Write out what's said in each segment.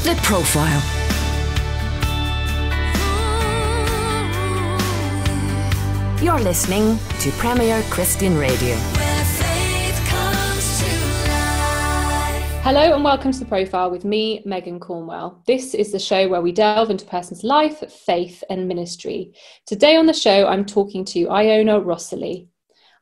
The Profile. You're listening to Premier Christian Radio. Hello and welcome to The Profile with me, Megan Cornwell. This is the show where we delve into a person's life, faith and ministry. Today on the show, I'm talking to Iona Rossely.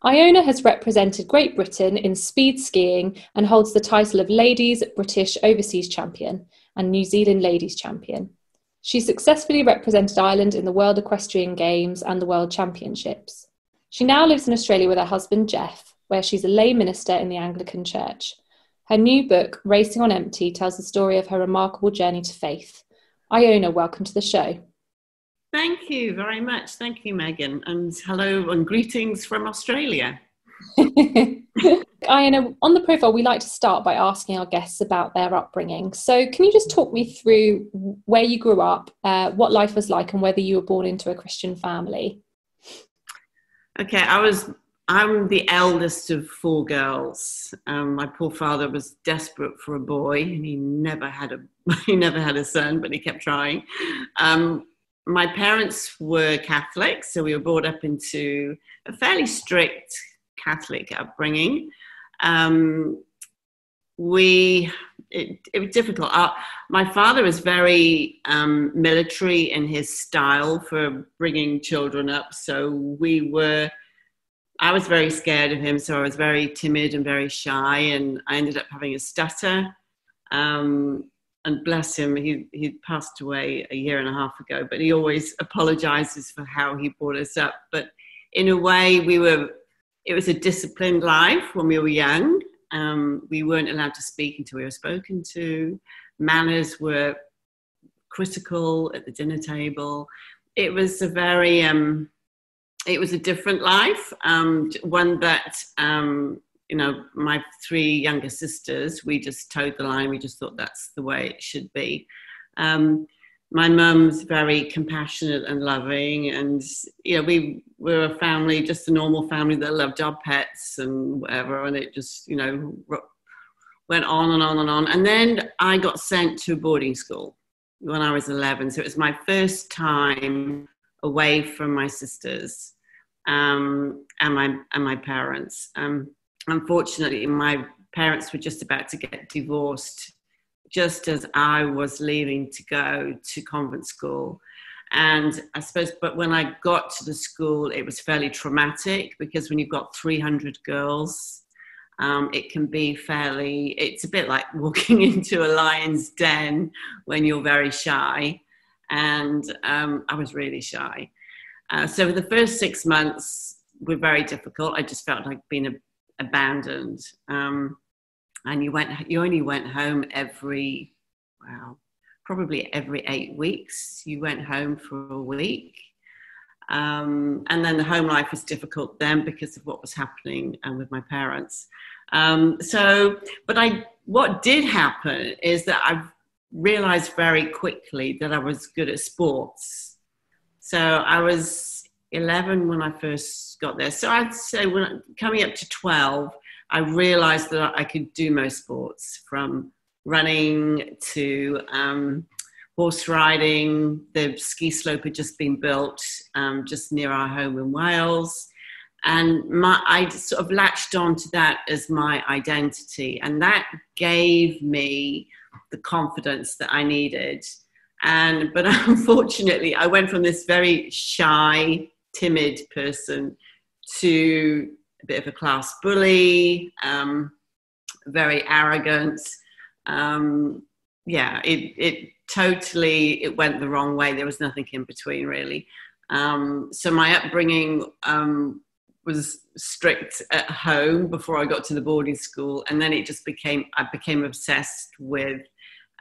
Iona has represented Great Britain in speed skiing and holds the title of Ladies British Overseas Champion and New Zealand Ladies Champion. She successfully represented Ireland in the World Equestrian Games and the World Championships. She now lives in Australia with her husband, Jeff, where she's a lay minister in the Anglican Church. Her new book, Racing on Empty, tells the story of her remarkable journey to faith. Iona, welcome to the show. Thank you very much. Thank you, Megan. And hello and greetings from Australia. Iona, on The Profile, we like to start by asking our guests about their upbringing. So can you just talk me through where you grew up, what life was like, and whether you were born into a Christian family? Okay, I'm the eldest of four girls. My poor father was desperate for a boy, and he never had a son, but he kept trying. My parents were Catholic, so we were brought up into a fairly strict Catholic upbringing. It was difficult. My father was very military in his style for bringing children up, so I was very scared of him, so I was very timid and very shy, and I ended up having a stutter. And bless him, he passed away a year and a half ago, but he always apologizes for how he brought us up. But in a way, it was a disciplined life when we were young. We weren't allowed to speak until we were spoken to. Manners were critical at the dinner table. It was a very, it was a different life, one that, my three younger sisters, we just towed the line. We just thought that's the way it should be. My mum's very compassionate and loving, and we were a family, just a normal family that loved our pets and whatever, and it just went on and on and on. And then I got sent to boarding school when I was 11, so it was my first time away from my sisters and my parents. Unfortunately, my parents were just about to get divorced just as I was leaving to go to convent school. And I suppose, but when I got to the school, it was fairly traumatic, because when you've got 300 girls, it can be it's a bit like walking into a lion's den when you're very shy. And I was really shy. So the first 6 months were very difficult. I just felt like being abandoned. And you only went home probably every 8 weeks. You went home for a week. And then the home life was difficult then because of what was happening with my parents. What did happen is that I realized very quickly that I was good at sports. So I was 11 when I first got there. So I'd say coming up to 12, I realized that I could do most sports, from running to horse riding. The ski slope had just been built just near our home in Wales. And I sort of latched on to that as my identity. And that gave me the confidence that I needed. But unfortunately, I went from this very shy, timid person to a bit of a class bully, very arrogant. It totally went the wrong way. There was nothing in between, really. So my upbringing was strict at home before I got to the boarding school, and then I became obsessed with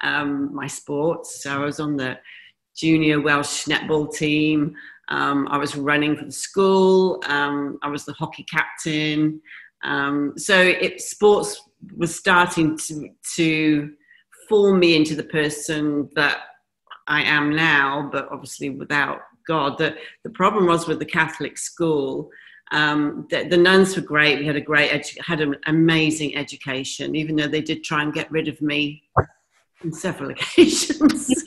my sports. So I was on the junior Welsh netball team. I was running for the school. I was the hockey captain. Sports was starting to form me into the person that I am now, but obviously without God. The problem was with the Catholic school. The nuns were great. We had an amazing education, even though they did try and get rid of me On several occasions.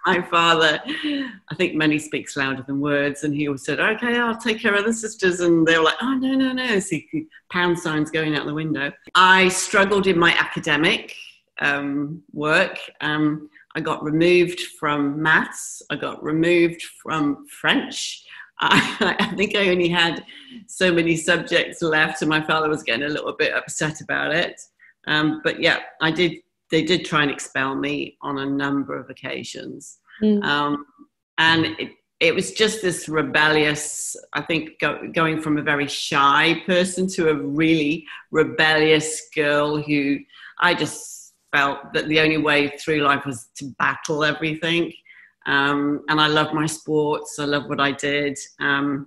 My father, I think money speaks louder than words, and he always said, okay, I'll take care of the sisters, and they were like, oh, no, see pound signs going out the window. I struggled in my academic work. I got removed from maths, I got removed from French. I think I only had so many subjects left, and my father was getting a little bit upset about it. But yeah, they did try and expel me on a number of occasions. And it was just this rebellious, I think, going from a very shy person to a really rebellious girl who I just felt that the only way through life was to battle everything. And I loved my sports. I loved what I did. I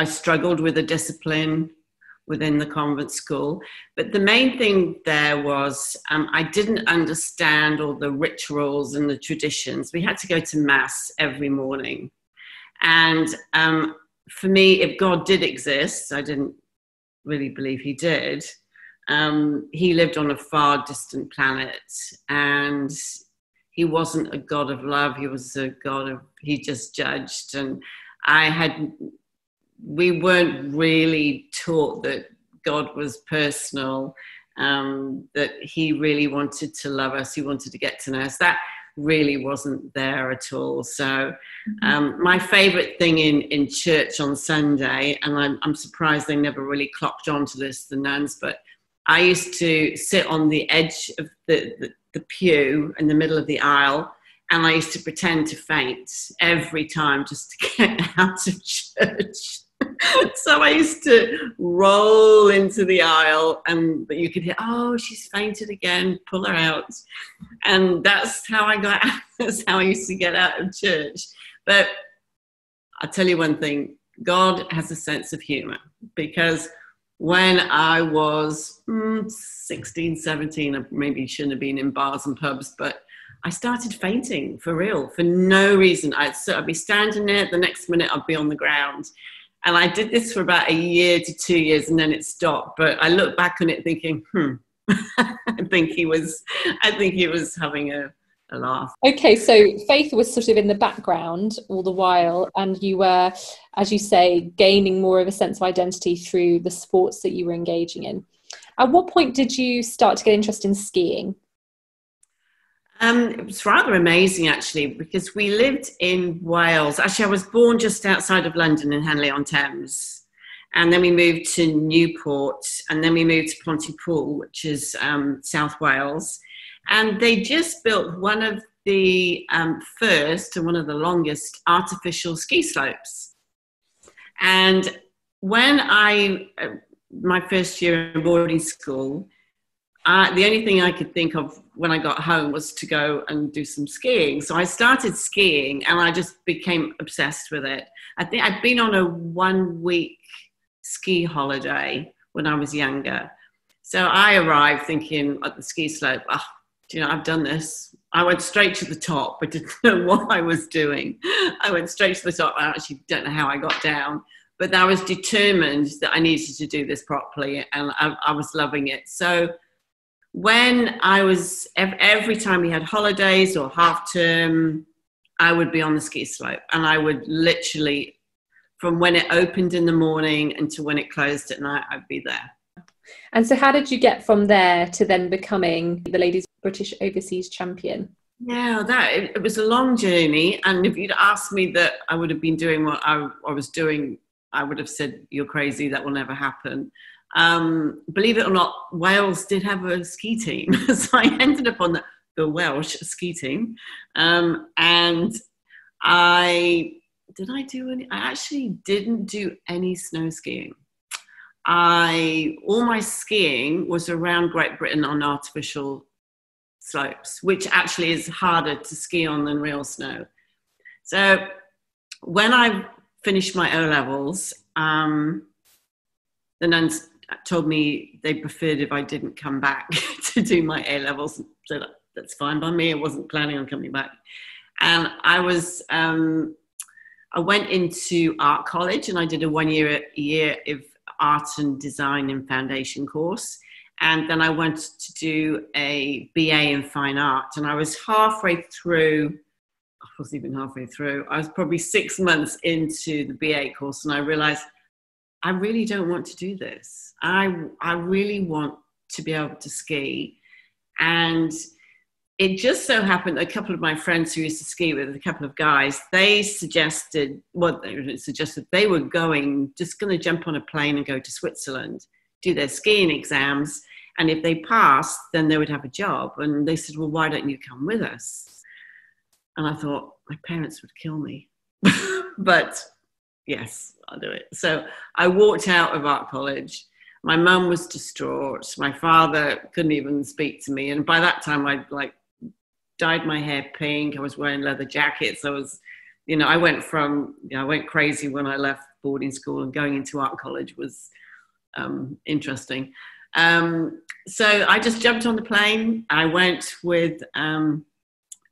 struggled with the discipline within the convent school. But the main thing there was I didn't understand all the rituals and the traditions. We had to go to mass every morning. And for me, if God did exist, I didn't really believe he did. He lived on a far distant planet, and he wasn't a God of love. He was a God of, he just judged. And we weren't really taught that God was personal, that he really wanted to love us. He wanted to get to know us. That really wasn't there at all. So my favorite thing in church on Sunday, and I'm surprised they never really clocked onto this, the nuns, but I used to sit on the edge of the pew in the middle of the aisle, and I used to pretend to faint every time just to get out of church. So I used to roll into the aisle, but you could hear, oh, she's fainted again, pull her out. And that's how I got out. That's how I used to get out of church. But I'll tell you one thing, God has a sense of humor, because when I was 16, 17, I maybe shouldn't have been in bars and pubs, but I started fainting for real, for no reason. I'd be standing there, the next minute I'd be on the ground. And I did this for about a year to 2 years, and then it stopped. But I look back on it thinking, I think he was having a laugh. Okay, so faith was sort of in the background all the while, and you were, as you say, gaining more of a sense of identity through the sports that you were engaging in. At what point did you start to get interested in skiing? It was rather amazing, actually, because we lived in Wales. Actually, I was born just outside of London in Henley-on-Thames. And then we moved to Newport, and then we moved to Pontypool, which is South Wales. And they just built one of the first and one of the longest artificial ski slopes. And when my first year in boarding school, the only thing I could think of when I got home was to go and do some skiing. So I started skiing, and I just became obsessed with it. I think I'd been on a 1-week ski holiday when I was younger. So I arrived thinking at the ski slope, I've done this. I went straight to the top. I didn't know what I was doing. I went straight to the top. I actually don't know how I got down, but I was determined that I needed to do this properly, and I was loving it. So when every time we had holidays or half term, I would be on the ski slope, and I would literally, from when it opened in the morning until when it closed at night, I'd be there. And so how did you get from there to then becoming the ladies' British Overseas Champion? Yeah, it was a long journey. And if you'd asked me that I would have been doing what I was doing, I would have said, you're crazy, that will never happen. Believe it or not, Wales did have a ski team. So I ended up on the Welsh ski team. And I actually didn't do any snow skiing. All my skiing was around Great Britain on artificial slopes, which actually is harder to ski on than real snow. So when I finished my O-levels, the nuns told me they preferred if I didn't come back to do my A-levels. So that's fine by me. I wasn't planning on coming back. And I went into art college, and I did a 1 year of art and design and foundation course. And then I wanted to do a BA in fine art. And I was halfway through, I wasn't even halfway through, I was probably 6 months into the BA course, and I realized I really don't want to do this. I really want to be able to ski. And it just so happened a couple of my friends who used to ski with, a couple of guys, they suggested they were just going to jump on a plane and go to Switzerland, do their skiing exams. And if they passed, then they would have a job. And they said, well, why don't you come with us? And I thought, my parents would kill me. But yes, I'll do it. So I walked out of art college. My mum was distraught. My father couldn't even speak to me. And by that time, I'd dyed my hair pink. I was wearing leather jackets. I was, I went crazy when I left boarding school, and going into art college was interesting. So I just jumped on the plane. I went with a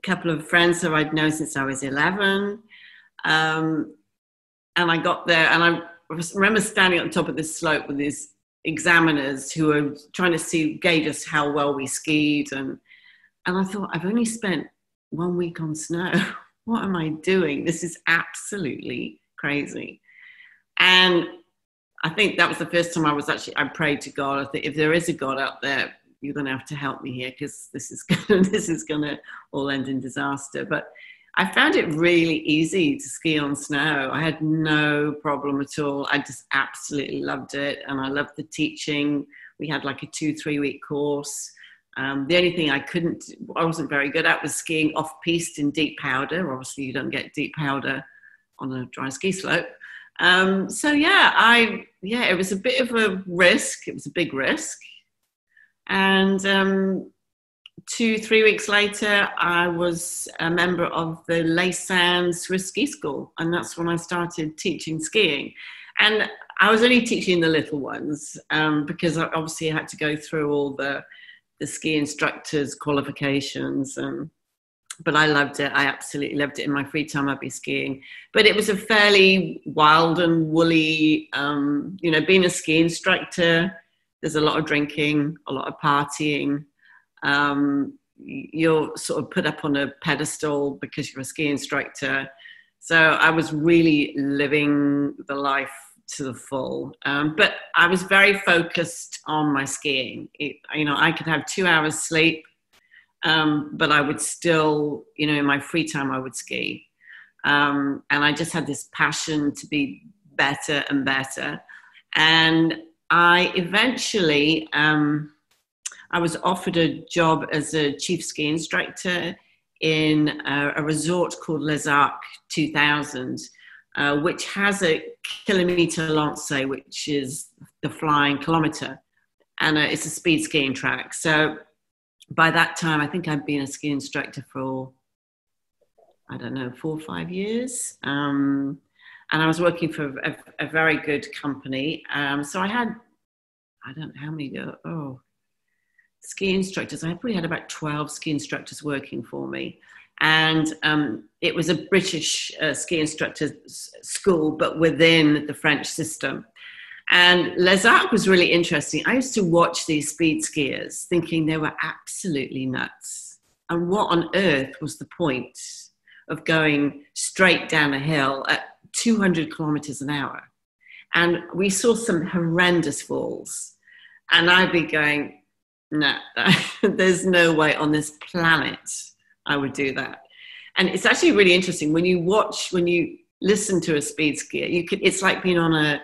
couple of friends that I'd known since I was 11. And I got there, and I remember standing on top of this slope with these examiners who were trying to gauge us how well we skied. And I thought, I've only spent 1 week on snow. What am I doing? This is absolutely crazy. And I think that was the first time I prayed to God. I think, if there is a God out there, you're going to have to help me here, because this is going to all end in disaster. But I found it really easy to ski on snow. I had no problem at all. I just absolutely loved it. And I loved the teaching. We had like a 2-3 week course. The only thing I wasn't very good at was skiing off-piste in deep powder. Obviously, you don't get deep powder on a dry ski slope. So it was a bit of a risk. It was a big risk. And 2-3 weeks later, I was a member of the Lausanne Swiss Ski School. And that's when I started teaching skiing. And I was only teaching the little ones, because obviously I had to go through all the ski instructors qualifications. But I loved it. I absolutely loved it. In my free time, I'd be skiing. But it was a fairly wild and woolly, being a ski instructor, there's a lot of drinking, a lot of partying. You're sort of put up on a pedestal because you're a ski instructor. So I was really living the life to the full. But I was very focused on my skiing. I could have 2 hours sleep, but I would still, in my free time, I would ski. And I just had this passion to be better and better. And I eventually, I was offered a job as a chief ski instructor in a resort called Les Arcs 2000, which has a kilometre lancé, which is the flying kilometre. And it's a speed skiing track. So by that time, I think I'd been a ski instructor for, 4 or 5 years. And I was working for a very good company. So I had, I don't know how many, ski instructors. I probably had about 12 ski instructors working for me. And it was a British ski instructor school, but within the French system. And Les Arcs was really interesting. I used to watch these speed skiers thinking they were absolutely nuts. And what on earth was the point of going straight down a hill at 200 kilometers an hour? And we saw some horrendous falls. And I'd be going, no, there's no way on this planet I would do that. And it's actually really interesting when you listen to a speed skier, it's like being on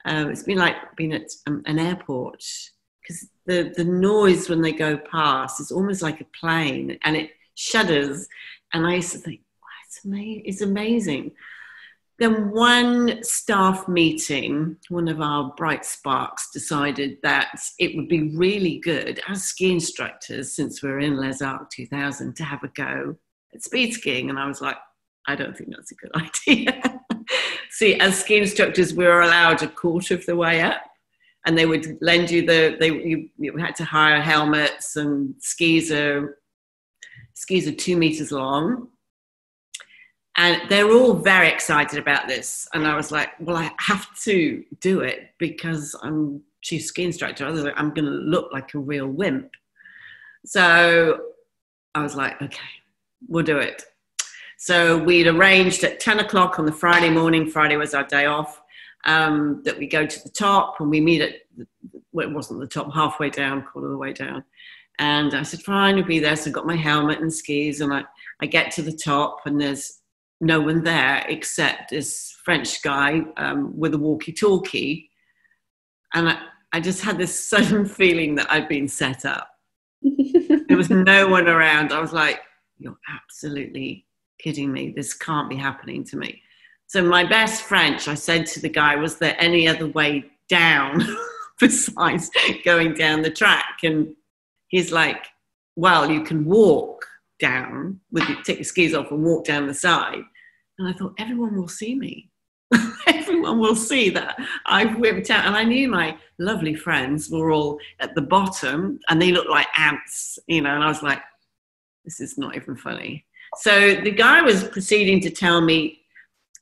it's been like being at an airport, because the noise when they go past is almost like a plane, and it shudders. And I used to think, wow, it's amazing. Then one staff meeting, one of our bright sparks decided that it would be really good as ski instructors, since we're in Les Arcs 2000, to have a go at speed skiing. And I was like, I don't think that's a good idea. See, as ski instructors, we were allowed a quarter of the way up, and they would lend you you had to hire helmets, and skis are 2 meters long. And they're all very excited about this. And I was like, well, I have to do it because I'm chief ski instructor. I was like, I'm going to look like a real wimp. So I was like, okay, we'll do it. So we'd arranged at 10 o'clock on the Friday morning, Friday was our day off, that we go to the top and we meet at, well, it wasn't the top, halfway down, quarter of the way down. And I said, fine, we'll be there. So I got my helmet and skis, and I get to the top, and there's no one there except this French guy with a walkie-talkie. And I just had this sudden feeling that I'd been set up. There was no one around. I was like, you're absolutely kidding me. This can't be happening to me. So my best French, I said to the guy, was there any other way down besides going down the track? And he's like, well, you can walk down, take your skis off and walk down the side. And I thought, everyone will see me. Everyone will see that I've whipped out. And I knew my lovely friends were all at the bottom and they looked like ants, you know, and I was like, this is not even funny. So the guy was proceeding to tell me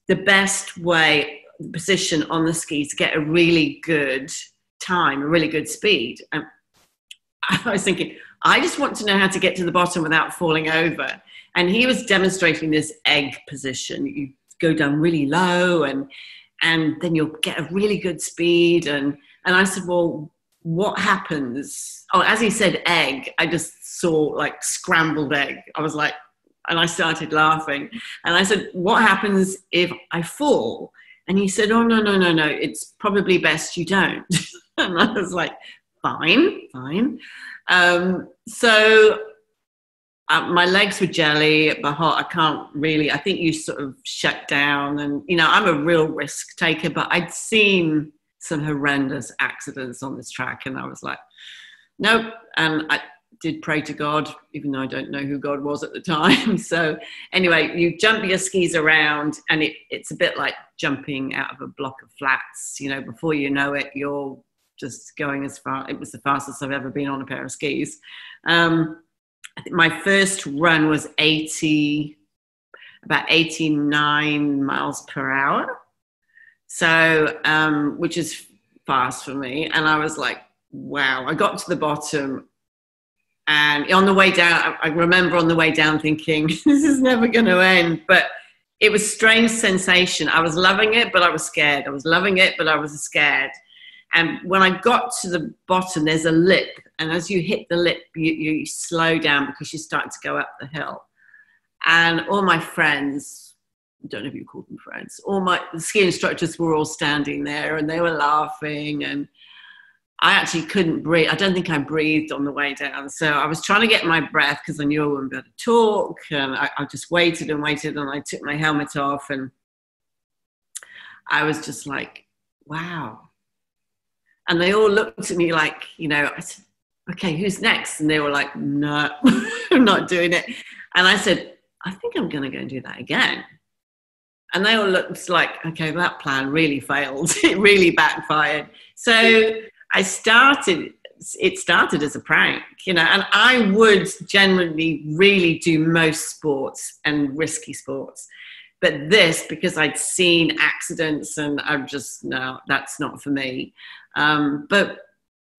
the best way, position on the skis to get a really good time, a really good speed. And I was thinking, I just want to know how to get to the bottom without falling over. And he was demonstrating this egg position. You go down really low and then you'll get a really good speed. And I said, well, what happens? Oh, as he said egg, I just saw like scrambled egg. I was like, and I started laughing. And I said, what happens if I fall? And he said, oh, no. It's probably best you don't. And I was like, fine. So my legs were jelly, my heart, I can't really, I think you sort of shut down. And, you know, I'm a real risk taker, but I'd seen some horrendous accidents on this track. And I was like, nope. And I did pray to God, even though I don't know who God was at the time. So anyway, you jump your skis around and it's a bit like jumping out of a block of flats. You know, before you know it, you're just going as far. It was the fastest I've ever been on a pair of skis. I think my first run was about 89 miles per hour. So, which is fast for me. And I was like, wow, I got to the bottom. And on the way down, I remember on the way down thinking, this is never going to end. But it was a strange sensation. I was loving it, but I was scared. I was loving it, but I was scared. And when I got to the bottom, there's a lip. And as you hit the lip, you slow down because you start to go up the hill. And all my friends, I don't know if you call them friends, the ski instructors were all standing there and they were laughing. And I actually couldn't breathe. I don't think I breathed on the way down. So I was trying to get my breath because I knew I wouldn't be able to talk. And I just waited and I took my helmet off. And I was just like, wow. And they all looked at me like, you know, I said, okay, who's next? And they were like, no, I'm not doing it. And I said, I think I'm going to go and do that again. And they all looked like, okay, that plan really failed. It really backfired. So it started as a prank, you know, and I would generally really do most sports and risky sports. But this, because I'd seen accidents and I'm just, no, that's not for me. But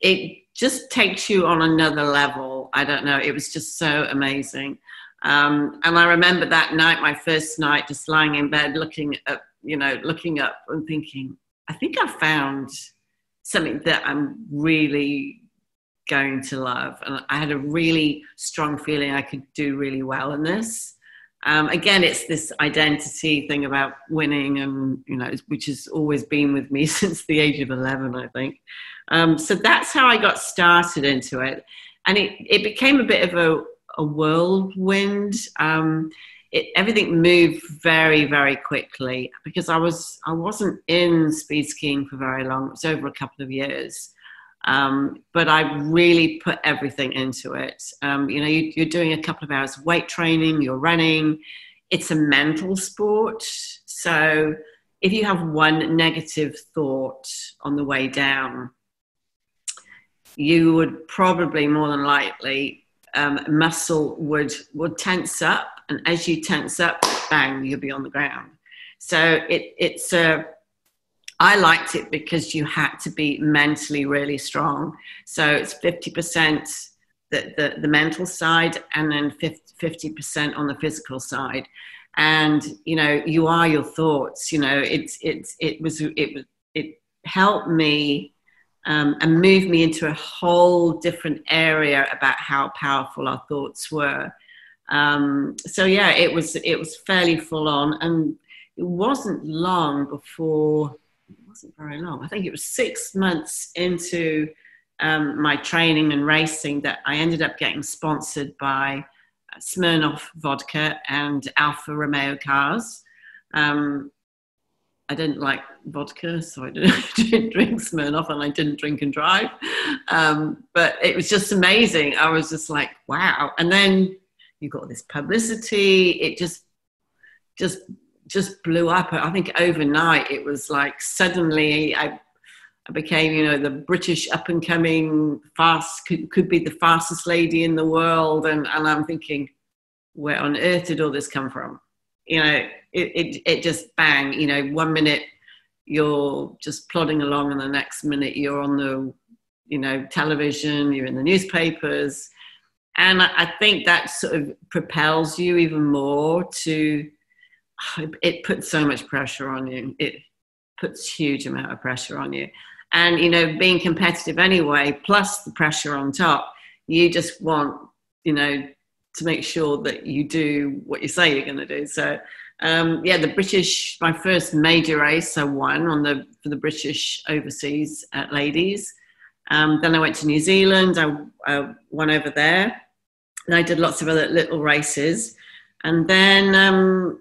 it just takes you on another level. I don't know. It was just so amazing. And I remember that night, my first night, just lying in bed, looking up and thinking, I think I found something that I'm really going to love. And I had a really strong feeling I could do really well in this. Again, it's this identity thing about winning and, you know, which has always been with me since the age of 11, I think. So that's how I got started into it. And it became a bit of a whirlwind. Everything moved very, very quickly because I wasn't in speed skiing for very long. It was over a couple of years. But I really put everything into it. You know, you're doing a couple of hours of weight training, you're running. It's a mental sport. So if you have one negative thought on the way down, you would probably more than likely, muscle would tense up. And as you tense up, bang, you'll be on the ground. So it's I liked it because you had to be mentally really strong. So it's 50% the mental side, and then 50% on the physical side. And, you know, you are your thoughts, you know, it helped me and moved me into a whole different area about how powerful our thoughts were. So yeah, it was fairly full on, and it wasn't long before, it wasn't very long. I think it was 6 months into my training and racing that I ended up getting sponsored by Smirnoff vodka and Alfa Romeo cars. I didn't like vodka, so I didn't drink Smirnoff, and I didn't drink and drive. But it was just amazing. I was just like, wow. And then you got this publicity. It just blew up. I think overnight it was like suddenly I became, you know, the British up and coming could be the fastest lady in the world. And I'm thinking, where on earth did all this come from? You know, it just bang, you know, 1 minute you're just plodding along and the next minute you're on the, you know, television, you're in the newspapers. And I think that sort of propels you even more to, it puts so much pressure on you. It puts huge amount of pressure on you. And, you know, being competitive anyway, plus the pressure on top, you just want, you know, to make sure that you do what you say you're going to do. So, yeah, the British, my first major race I won for the British overseas ladies. Then I went to New Zealand. I won over there. And I did lots of other little races. And then,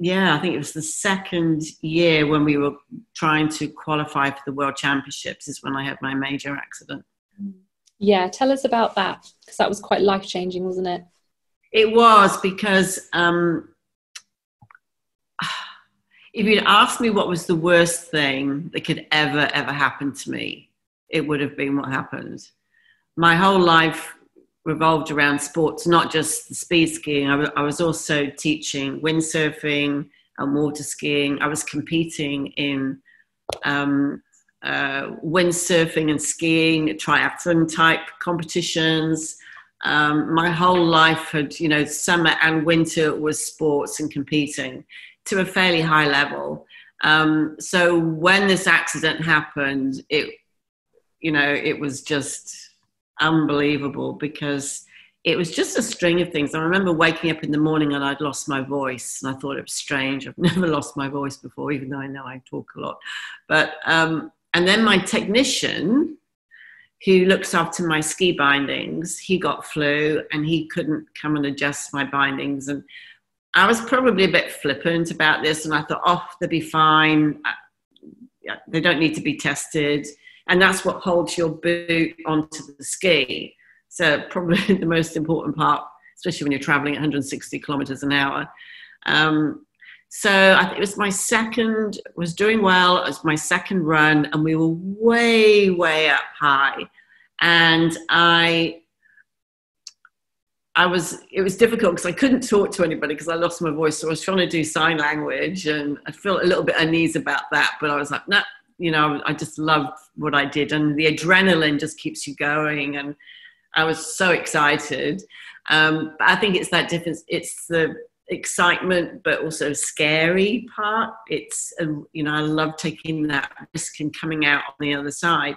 yeah, I think it was the second year when we were trying to qualify for the World Championships is when I had my major accident. Yeah, tell us about that, because that was quite life-changing, wasn't it? It was, because if you'd asked me what was the worst thing that could ever happen to me, it would have been what happened. My whole life revolved around sports, not just the speed skiing. I was also teaching windsurfing and water skiing. I was competing in windsurfing and skiing, triathlon type competitions. My whole life had, you know, summer and winter was sports and competing to a fairly high level. So when this accident happened, it was just unbelievable, because it was just a string of things. I remember waking up in the morning and I'd lost my voice, and I thought it was strange. I've never lost my voice before, even though I know I talk a lot. But and then my technician, who looks after my ski bindings, he got flu and he couldn't come and adjust my bindings. And I was probably a bit flippant about this, and I thought, oh, they'll be fine. They don't need to be tested. And that's what holds your boot onto the ski. So probably the most important part, especially when you're traveling at 160 kilometers an hour. So I think it was doing well. It was my second run, and we were way, way up high. And it was difficult because I couldn't talk to anybody because I lost my voice. So I was trying to do sign language, and I felt a little bit uneasy about that. But I was like, no, you know, I just loved what I did, and the adrenaline just keeps you going. And I was so excited. But I think it's that difference. It's the excitement, but also scary part. It's, you know, I love taking that risk and coming out on the other side.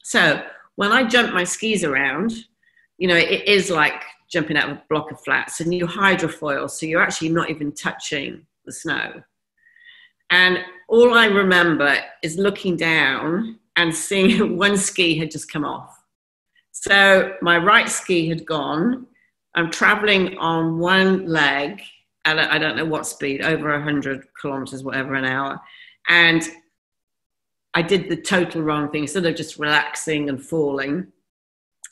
So when I jump my skis around, you know, it is like jumping out of a block of flats, and you hydrofoil, so you're actually not even touching the snow. And all I remember is looking down and seeing one ski had just come off. So my right ski had gone. I'm traveling on one leg at I don't know what speed, over 100 kilometers, whatever, an hour. And I did the total wrong thing. Instead of just relaxing and falling,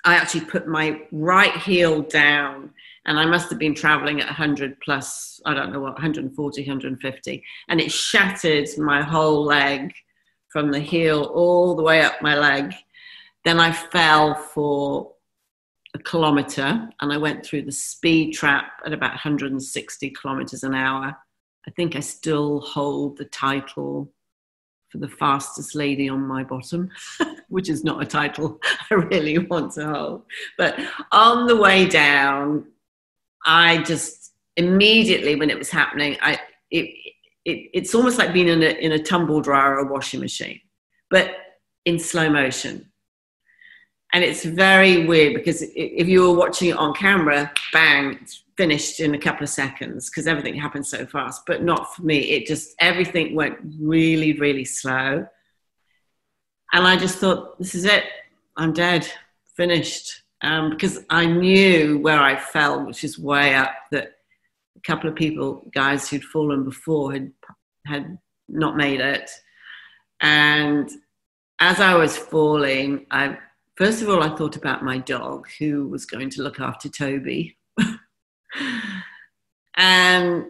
I actually put my right heel down, and I must have been traveling at 100 plus, I don't know what, 140, 150. And it shattered my whole leg from the heel all the way up my leg. Then I fell for a kilometer, and I went through the speed trap at about 160 kilometers an hour. I think I still hold the title for the fastest lady on my bottom, which is not a title I really want to hold. But on the way down, I just immediately, when it was happening, it's almost like being in a tumble dryer or a washing machine, but in slow motion. And it's very weird because if you were watching it on camera, bang, it's finished in a couple of seconds because everything happened so fast. But not for me. Everything went really, really slow. And I just thought, this is it. I'm dead, finished. Because I knew where I fell, which is way up, that a couple of guys who'd fallen before had not made it. And as I was falling, first of all, I thought about my dog who was going to look after Toby. And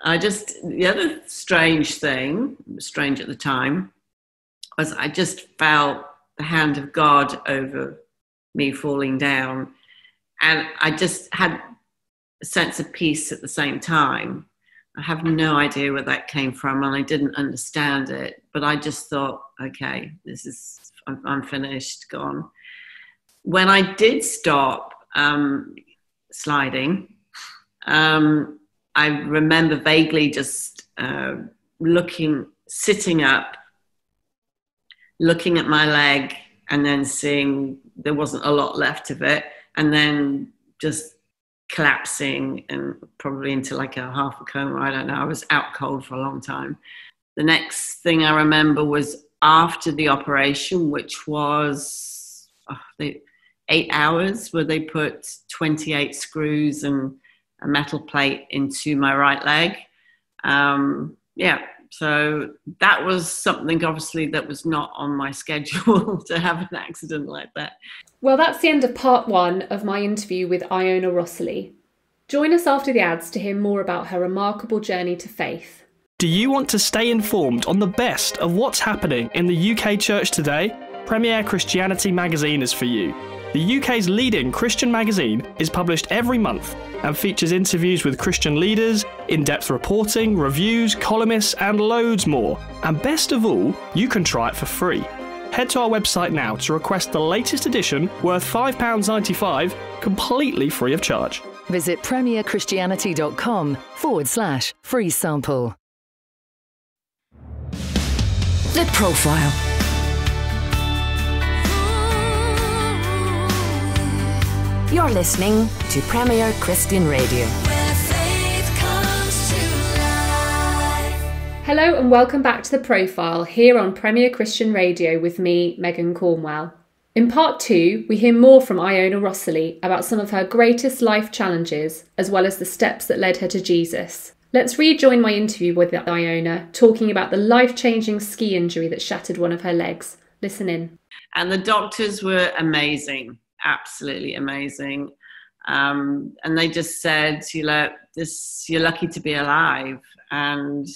the other strange thing, strange at the time, was I just felt the hand of God over me falling down. And I just had a sense of peace at the same time. I have no idea where that came from, and I didn't understand it. But I just thought, okay, I'm finished, gone. When I did stop sliding, I remember vaguely just sitting up, looking at my leg, and then seeing there wasn't a lot left of it, and then just collapsing and probably into like a half a coma. I don't know. I was out cold for a long time. The next thing I remember was after the operation, which was 8 hours, where they put 28 screws and a metal plate into my right leg. So that was something, obviously, that was not on my schedule to have an accident like that. Well, that's the end of part 1 of my interview with Iona Rossely. Join us after the ads to hear more about her remarkable journey to faith. Do you want to stay informed on the best of what's happening in the UK church today? Premier Christianity magazine is for you. The UK's leading Christian magazine is published every month and features interviews with Christian leaders, in-depth reporting, reviews, columnists, and loads more. And best of all, you can try it for free. Head to our website now to request the latest edition, worth £5.95, completely free of charge. Visit premierchristianity.com/free sample. The Profile. You're listening to Premier Christian Radio. Hello and welcome back to The Profile here on Premier Christian Radio with me, Megan Cornwell. In part 2, we hear more from Iona Rossely about some of her greatest life challenges, as well as the steps that led her to Jesus. Let's rejoin my interview with Iona, talking about the life-changing ski injury that shattered one of her legs. Listen in. And the doctors were amazing, absolutely amazing. And they just said, you're lucky to be alive. And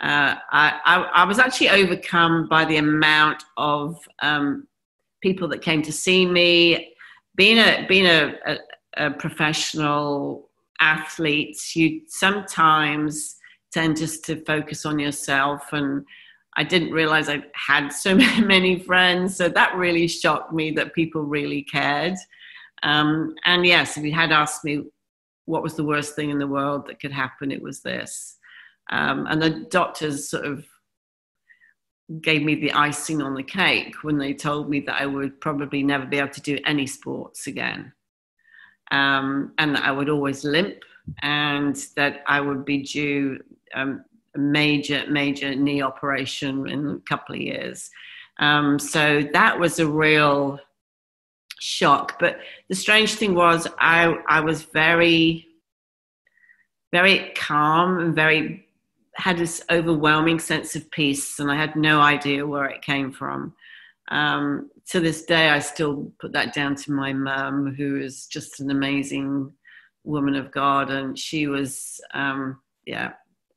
I was actually overcome by the amount of people that came to see me. Being a professional athlete, you sometimes tend just to focus on yourself, and I didn't realize I had so many friends, so that really shocked me that people really cared. And yes, if you had asked me what was the worst thing in the world that could happen, it was this. And the doctors sort of gave me the icing on the cake when they told me that I would probably never be able to do any sports again. And that I would always limp, and that I would be due a major knee operation in a couple of years. So that was a real shock. But the strange thing was I was very, very calm and had this overwhelming sense of peace, and I had no idea where it came from. To this day, I still put that down to my mum, who is just an amazing woman of God. And she was,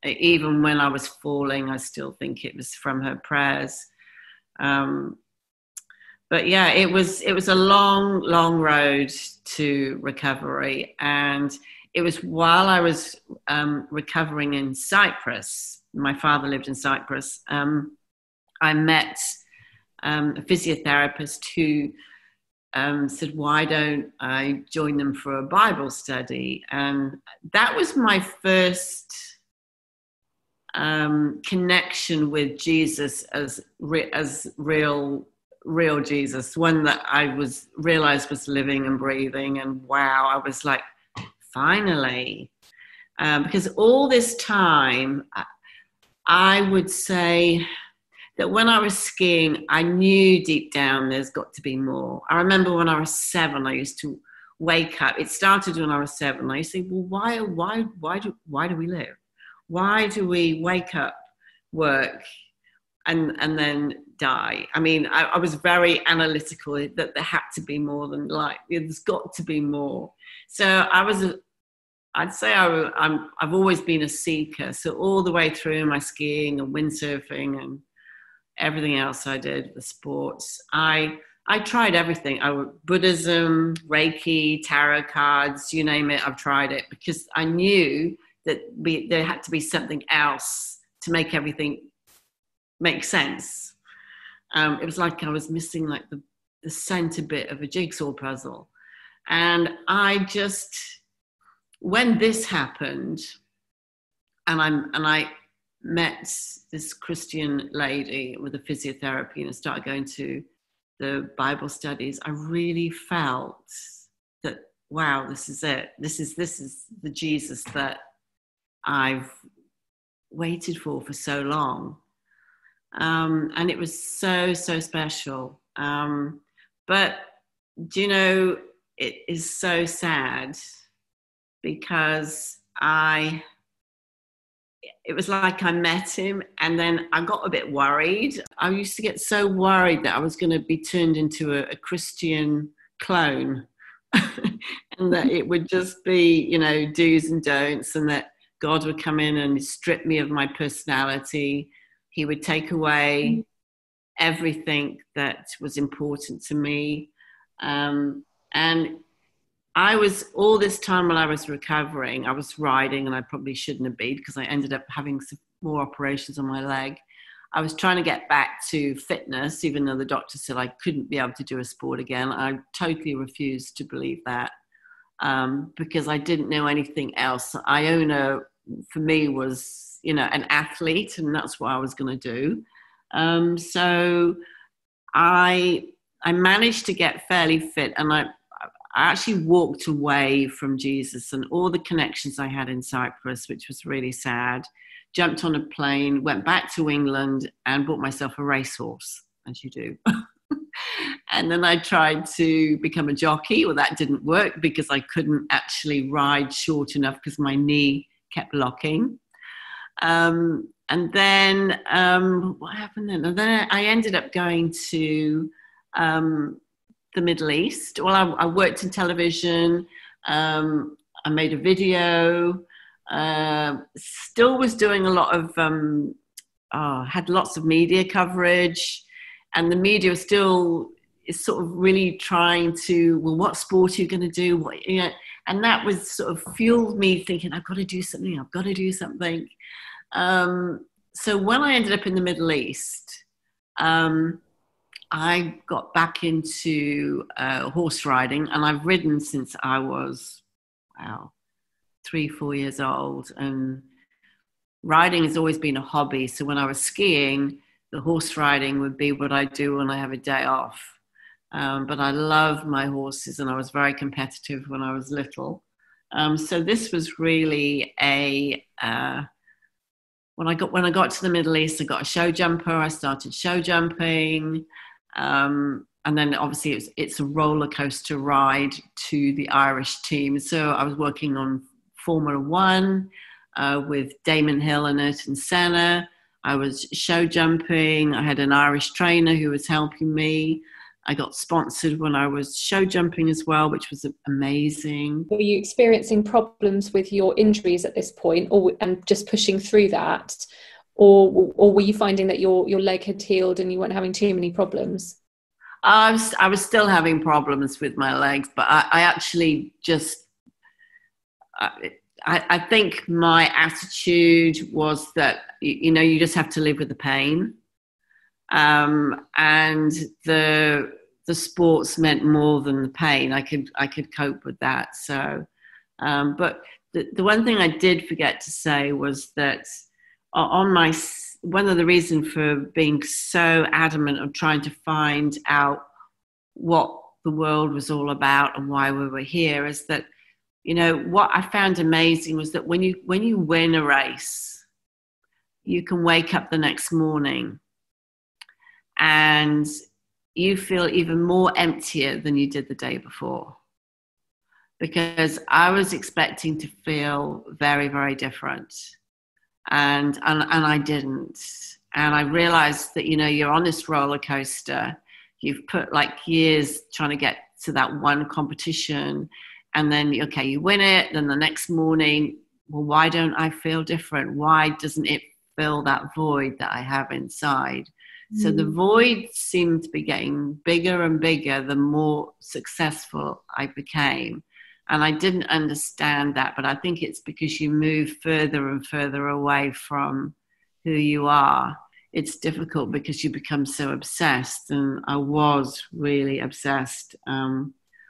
even when I was falling, I still think it was from her prayers. But yeah, it was a long road to recovery. And it was while I was recovering in Cyprus my father lived in Cyprus, I met a physiotherapist who said, why don't I join them for a Bible study? And that was my first connection with Jesus as real Jesus, one that I realized was living and breathing. And wow, I was like, finally. Because all this time, I would say that when I was skiing, I knew deep down there's got to be more. I remember when I was 7, I used to wake up. It started when I was 7. I used to say, well, why do we live? Why do we wake up, work, and then die? I mean, I was very analytical that there had to be more than life. There's got to be more. So I'd say I've always been a seeker. So all the way through my skiing and windsurfing and everything else I did, the sports, I tried everything. Buddhism, Reiki, tarot cards, you name it, I've tried it, because I knew that there had to be something else to make everything make sense. It was like I was missing like the center bit of a jigsaw puzzle. And when this happened, and I met this Christian lady with a physiotherapy and I started going to the Bible studies, I really felt that, wow, this is it. This is the Jesus that I've waited for so long. And it was so special. But, do you know, it is so sad because it was like I met him and then I got a bit worried. I used to get so worried that I was going to be turned into a Christian clone and that it would just be, you know, do's and don'ts, and that God would come in and strip me of my personality. He would take away everything that was important to me. And I was, all this time while I was recovering, I was riding, and I probably shouldn't have been because I ended up having some more operations on my leg. I was trying to get back to fitness, even though the doctor said I couldn't be able to do a sport again. I totally refused to believe that because I didn't know anything else. Iona, for me, was, you know, an athlete, and that's what I was going to do. So I managed to get fairly fit, and I actually walked away from Jesus and all the connections I had in Cyprus, which was really sad. Jumped on a plane, went back to England and bought myself a racehorse, as you do. And then I tried to become a jockey. Well, that didn't work because I couldn't actually ride short enough because my knee kept locking. And then what happened then? And then I ended up going to the Middle East. Well, I worked in television. I made a video. Still was doing a lot of, had lots of media coverage, and the media still is sort of really trying to, well, what sport are you going to do? What, you know, and that was sort of fueled me thinking, I've got to do something. So when I ended up in the Middle East, I got back into horse riding, and I've ridden since I was, 3-4 years old, and riding has always been a hobby. So when I was skiing, the horse riding would be what I do when I have a day off. But I love my horses, and I was very competitive when I was little. So this was really when I got to the Middle East, I got a show jumper. I started show jumping. And then obviously it's a roller coaster ride to the Irish team. So I was working on Formula One with Damon Hill and Ayrton Senna. I was show jumping. I had an Irish trainer who was helping me. I got sponsored when I was show jumping as well, which was amazing. Were you experiencing problems with your injuries at this point, and just pushing through that? Or were you finding that your leg had healed and you weren't having too many problems? I was still having problems with my legs, but I actually just, I think my attitude was that, you just have to live with the pain. And the sports meant more than the pain. I could cope with that. So, but the one thing I did forget to say was that one of the reasons for being so adamant of trying to find out what the world was all about and why we were here is that, what I found amazing was that when you win a race, you can wake up the next morning and you feel even more emptier than you did the day before. Because I was expecting to feel very, very different. And I didn't. And I realized that, you're on this roller coaster. You've put years trying to get to that one competition. And then, you win it. Then the next morning, well, why don't I feel different? Why doesn't it fill that void that I have inside? So the void seemed to be getting bigger and bigger the more successful I became. And I didn't understand that, but I think it's because you move further and further away from who you are. It's difficult because you become so obsessed. And I was really obsessed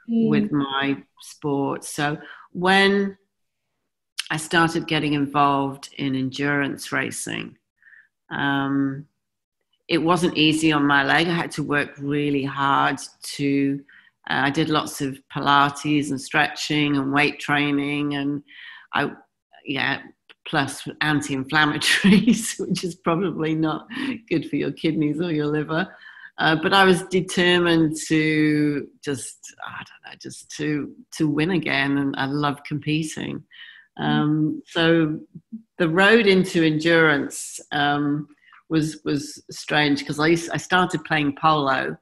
with my sport. So when I started getting involved in endurance racing, it wasn't easy on my leg. I had to work really hard I did lots of Pilates and stretching and weight training, and plus anti-inflammatories, which is probably not good for your kidneys or your liver. But I was determined to to win again, and I love competing. So the road into endurance was strange because I started playing polo,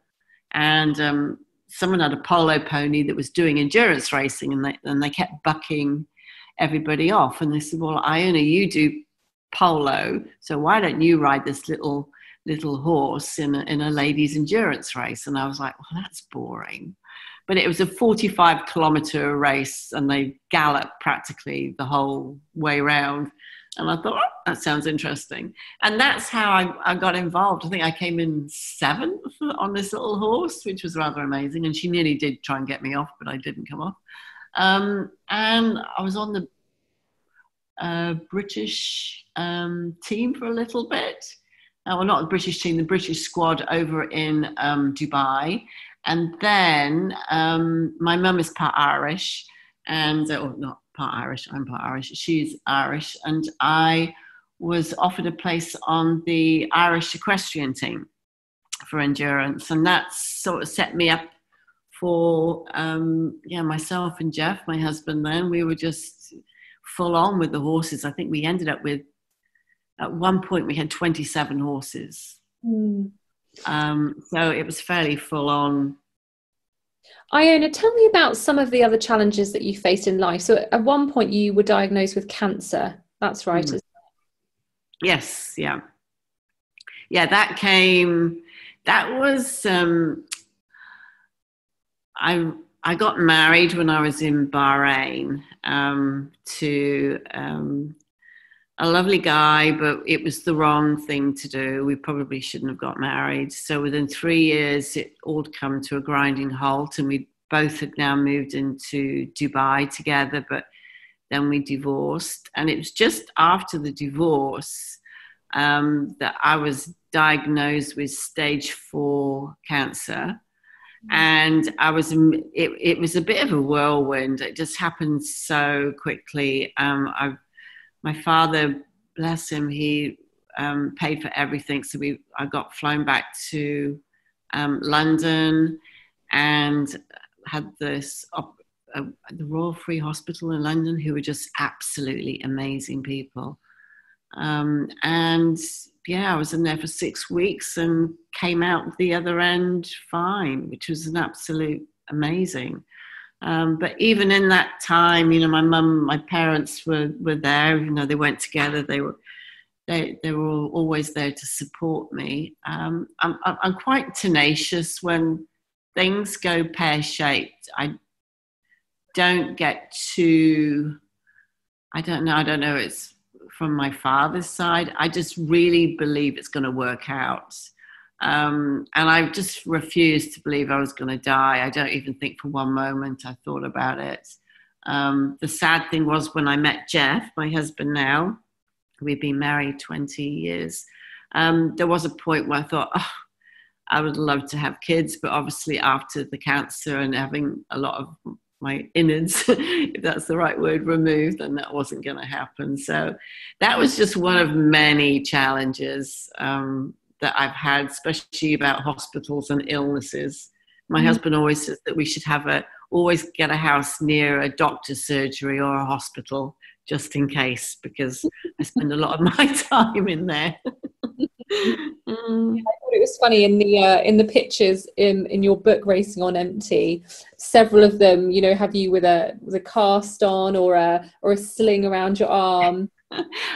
and someone had a polo pony that was doing endurance racing, and they kept bucking everybody off. And they said, well, Iona, you do polo, so why don't you ride this little horse in a ladies' endurance race? And I was like, well, that's boring. But it was a 45-kilometer race, and they galloped practically the whole way round. And I thought, that sounds interesting. And that's how I got involved. I think I came in 7th on this little horse, which was rather amazing. And she nearly did try and get me off, but I didn't come off. And I was on the British team for a little bit. Well, not the British team, the British squad over in Dubai. And then my mum is part Irish, and not part Irish, I'm part Irish, she's Irish, and I was offered a place on the Irish equestrian team for endurance, and that sort of set me up for myself and Jeff, my husband. Then we were just full on with the horses. I think we ended up with, at one point we had 27 horses. So it was fairly full on. Iona, tell me about some of the other challenges that you faced in life. So at one point you were diagnosed with cancer. That's right. Yes. Yeah. Yeah. That was, I got married when I was in Bahrain to a lovely guy, but it was the wrong thing to do. We probably shouldn't have got married. So within 3 years, it all come to a grinding halt, and we both had now moved into Dubai together, but then we divorced. And it was just after the divorce that I was diagnosed with stage 4 cancer. And it was a bit of a whirlwind. It just happened so quickly. My father, bless him, he paid for everything. So I got flown back to London and had the Royal Free Hospital in London, who were just absolutely amazing people. And I was in there for 6 weeks and came out the other end fine, which was an absolute amazing. But even in that time, my parents were there. They went together. They were always there to support me. I'm quite tenacious when things go pear-shaped. I don't get too I don't know, it's from my father's side. I just really believe it's going to work out. And I just refused to believe I was going to die. I don't even think for one moment I thought about it. The sad thing was when I met Jeff, my husband now, we've been married 20 years. There was a point where I thought, oh, I would love to have kids, but obviously after the cancer and having a lot of my innards, if that's the right word, removed, then that wasn't going to happen. So that was just one of many challenges that I've had, especially about hospitals and illnesses. My husband always says that we should always get a house near a doctor's surgery or a hospital, just in case, because I spend a lot of my time in there. I thought it was funny in the pictures in your book Racing on Empty, several of them, you know, have you with a cast on or a sling around your arm.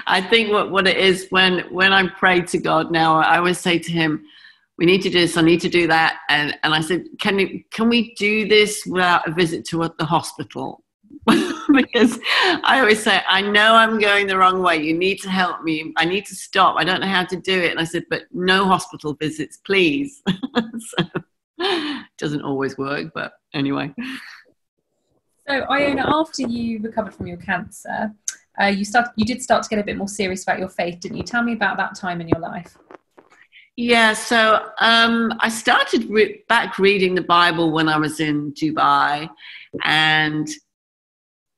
I think what it is, when I pray to God now, I always say to him, we need to do this, I need to do that, and I said, can we do this without a visit to the hospital? Because I always say, I know I'm going the wrong way, you need to help me, I need to stop, I don't know how to do it. And I said, but no hospital visits, please. So it doesn't always work, but anyway. So Iona, after you recovered from your cancer, you did start to get a bit more serious about your faith, didn't you? Tell me about that time in your life. Yeah, so I started back reading the Bible when I was in Dubai, and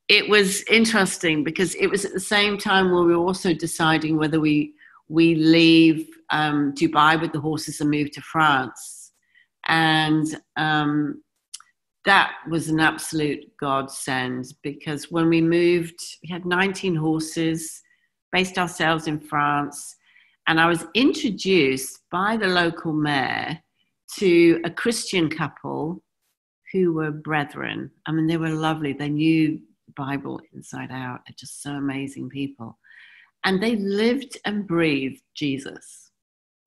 it was interesting because it was at the same time where we were also deciding whether we leave Dubai with the horses and move to France. And that was an absolute godsend, because when we moved, we had 19 horses, based ourselves in France. And I was introduced by the local mayor to a Christian couple who were brethren. I mean, they were lovely. They knew the Bible inside out. They're just so amazing people. And they lived and breathed Jesus.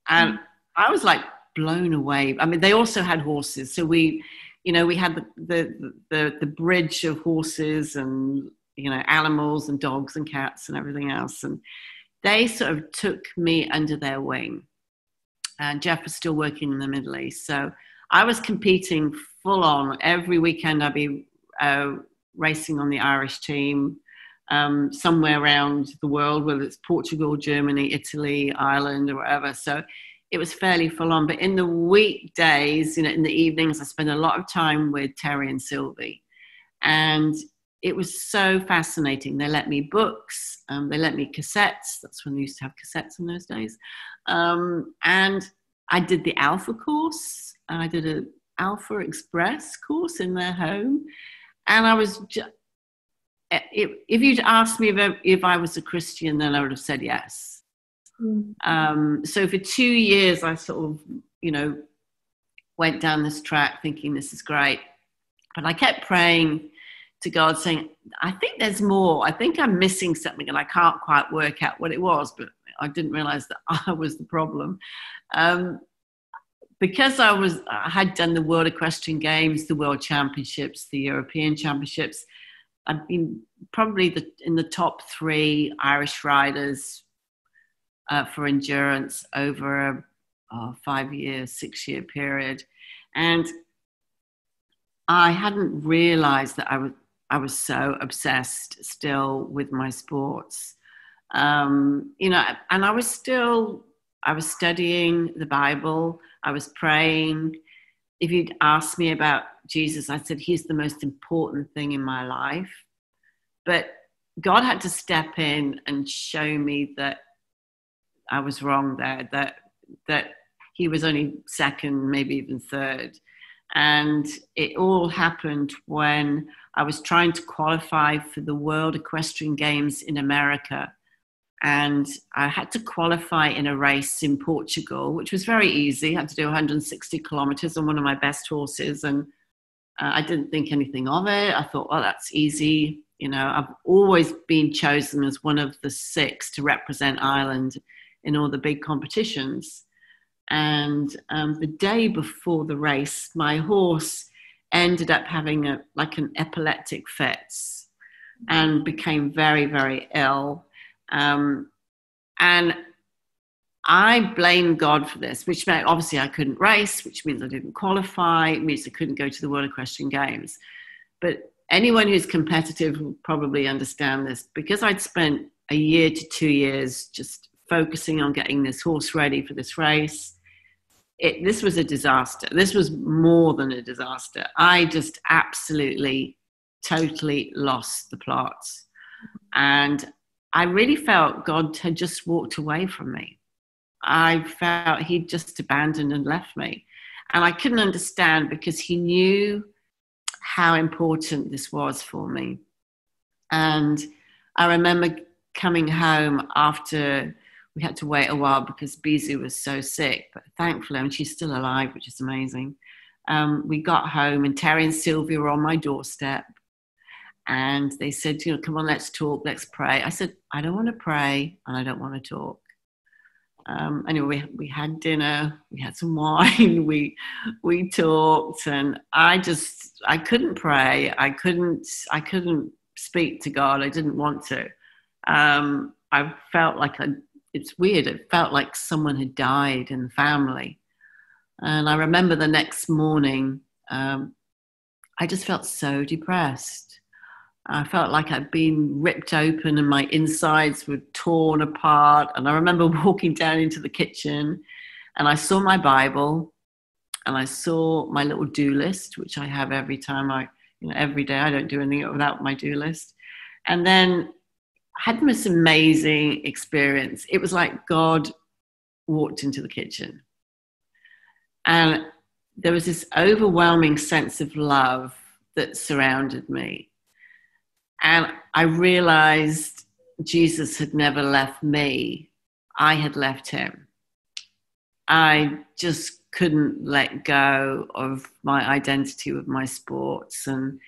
And I was like blown away. I mean, they also had horses. So we had the bridge of horses and, animals and dogs and cats and everything else. And they sort of took me under their wing. And Jeff was still working in the Middle East. So I was competing full on. Every weekend I'd be racing on the Irish team somewhere around the world, whether it's Portugal, Germany, Italy, Ireland, or wherever. So it was fairly full on. But in the weekdays, in the evenings, I spent a lot of time with Terry and Sylvie. And it was so fascinating. They let me books. They let me cassettes. That's when they used to have cassettes in those days. And I did the Alpha course. I did an Alpha Express course in their home. And I was if you'd asked me if I was a Christian, then I would have said yes. So for 2 years, I sort of, went down this track thinking this is great. But I kept praying to God, saying, I think there's more. I think I'm missing something and I can't quite work out what it was, but I didn't realize that I was the problem. Because I had done the World Equestrian Games, the World Championships, the European Championships. I've been probably in the top 3 Irish riders for endurance over a 5-year, 6-year period. And I hadn't realized that I was so obsessed still with my sports. And I was studying the Bible. I was praying. If you'd asked me about Jesus, I said, he's the most important thing in my life. But God had to step in and show me that I was wrong there, that he was only second, maybe even third. And it all happened when I was trying to qualify for the World Equestrian Games in America. And I had to qualify in a race in Portugal, which was very easy. I had to do 160 kilometers on one of my best horses. And I didn't think anything of it. I thought, well, that's easy. I've always been chosen as one of the 6 to represent Ireland in all the big competitions. And the day before the race, my horse ended up having an epileptic fits. and became very, very ill. And I blame God for this, which meant obviously I couldn't race, which means I didn't qualify. It means I couldn't go to the World Equestrian Games. But anyone who's competitive will probably understand this, because I'd spent a year to 2 years just focusing on getting this horse ready for this race. This was a disaster. This was more than a disaster. I just absolutely, totally lost the plot. And I really felt God had just walked away from me. I felt he'd just abandoned and left me. And I couldn't understand, because he knew how important this was for me. And I remember coming home after we had to wait a while because Bizu was so sick, but thankfully, and she's still alive, which is amazing. We got home and Terry and Sylvia were on my doorstep, and they said, come on, let's talk, let's pray. I said, I don't want to pray and I don't want to talk. Anyway, we had dinner, we had some wine, we talked, and I couldn't pray. I couldn't speak to God. I didn't want to. I felt like it's weird. It felt like someone had died in the family. And I remember the next morning, I just felt so depressed. I felt like I'd been ripped open and my insides were torn apart. And I remember walking down into the kitchen and I saw my Bible and I saw my little do list, which I have every time every day. I don't do anything without my do list. And then I had this amazing experience. It was like God walked into the kitchen. And there was this overwhelming sense of love that surrounded me. And I realized Jesus had never left me. I had left him. I just couldn't let go of my identity with my sports. And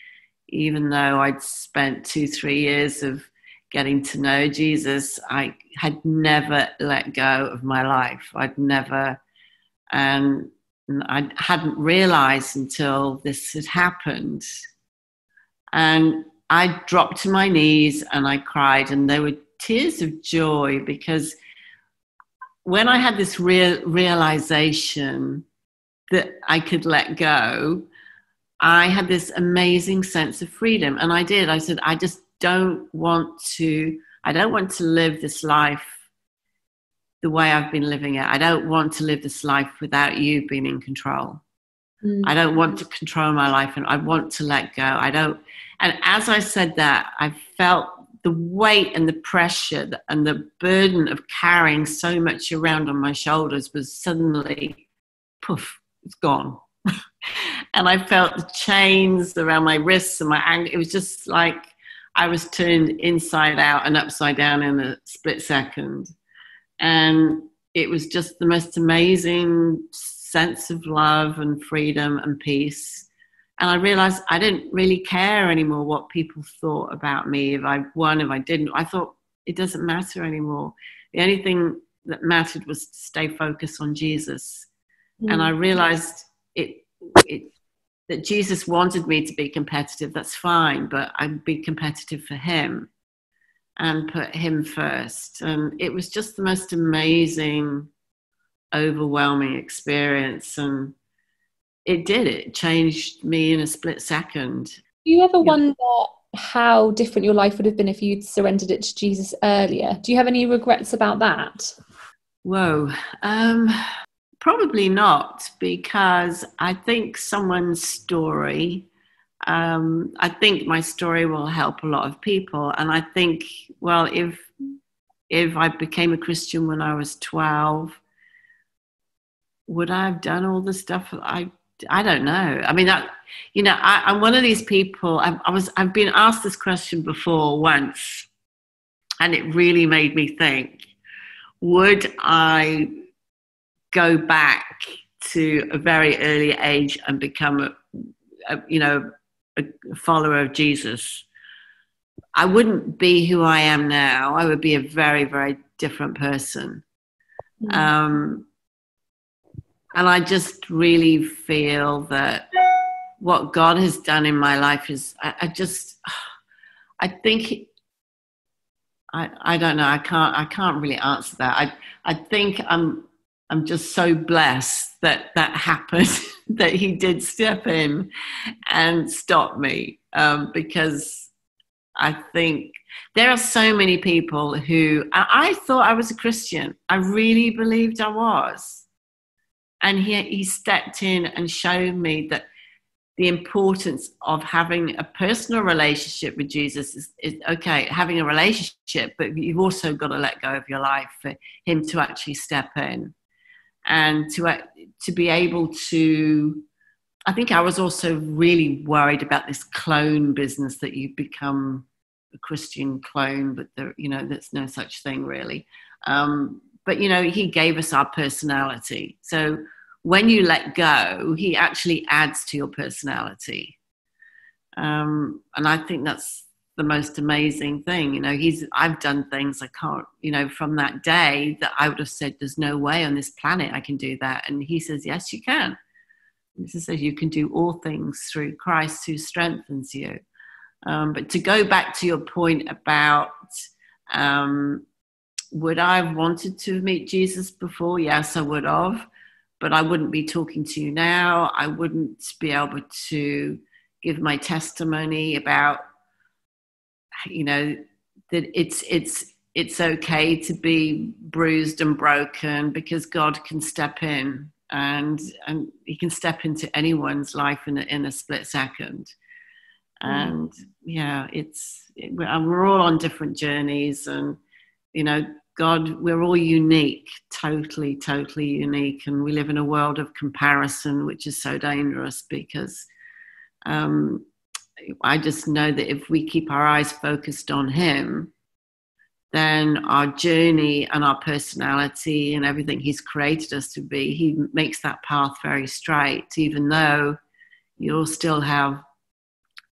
even though I'd spent 2-3 years of getting to know Jesus, I had never let go of my life. And I hadn't realized until this had happened. And I dropped to my knees and I cried, and there were tears of joy, because when I had this realization that I could let go, I had this amazing sense of freedom. And I did. I said, I don't want to live this life the way I've been living it. I don't want to live this life without you being in control. I don't want to control my life, and I want to let go. And as I said that, I felt the weight and the pressure and the burden of carrying so much around on my shoulders was suddenly, poof, it's gone. And I felt the chains around my wrists and my ankle. It was just like I was turned inside out and upside down in a split second. And it was just the most amazing sense of love and freedom and peace. And I realized I didn't really care anymore what people thought about me, if I won, if I didn't. I thought it doesn't matter anymore. The only thing that mattered was to stay focused on Jesus. And I realized that Jesus wanted me to be competitive. That's fine, but I'd be competitive for him and put him first. And it was just the most amazing, overwhelming experience. And it changed me in a split second. Do you ever wonder how different your life would have been if you'd surrendered it to Jesus earlier? Do you have any regrets about that? Whoa. Probably not, because I think someone's story, I think my story will help a lot of people. And I think, well, if I became a Christian when I was 12, would I have done all the stuff? I don't know. I mean, I'm one of these people. I've been asked this question before once, and it really made me think: would I go back to a very early age and become a follower of Jesus? I wouldn't be who I am now. I would be a very, very different person. And I just really feel that what God has done in my life is, I think I don't know. I can't really answer that. I think I'm just so blessed that happened, that he did step in and stop me, because I think there are so many people who I thought I was a Christian. I really believed I was, and he stepped in and showed me that the importance of having a personal relationship with Jesus is okay, having a relationship, but you've also got to let go of your life for him to actually step in and to be able to. I think I was also really worried about this clone business, that you become a Christian clone, but there's no such thing really. But he gave us our personality. So when you let go, he actually adds to your personality. And I think that's the most amazing thing. I've done things I can't, from that day that I would have said, there's no way on this planet I can do that. And he says, yes, you can. He says, you can do all things through Christ who strengthens you. But to go back to your point about, would I have wanted to meet Jesus before? Yes, I would have. But I wouldn't be talking to you now. I wouldn't be able to give my testimony about, that it's okay to be bruised and broken, because God can step in and he can step into anyone's life in a split second. And we're all on different journeys, and God, we're all unique, totally unique, and we live in a world of comparison, which is so dangerous, because I just know that if we keep our eyes focused on him, then our journey and our personality and everything he's created us to be, he makes that path very straight, even though you'll still have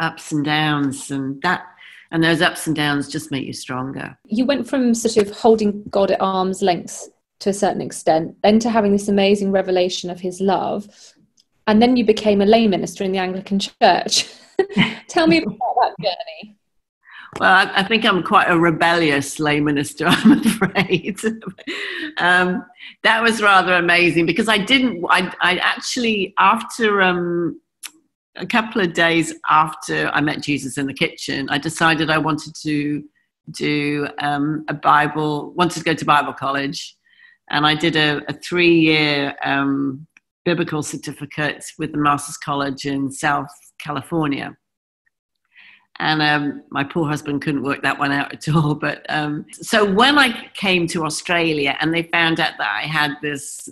ups and downs, and those ups and downs just make you stronger. You went from sort of holding God at arm's length to a certain extent, then to having this amazing revelation of his love, and then you became a lay minister in the Anglican Church. Tell me about that journey. Well, I think I'm quite a rebellious lay minister, I'm afraid. That was rather amazing, because I actually, after a couple of days after I met Jesus in the kitchen, I decided I wanted to do wanted to go to Bible college. And I did a 3-year biblical certificate with the Master's College in South California. And my poor husband couldn't work that one out at all. But so when I came to Australia and they found out that I had this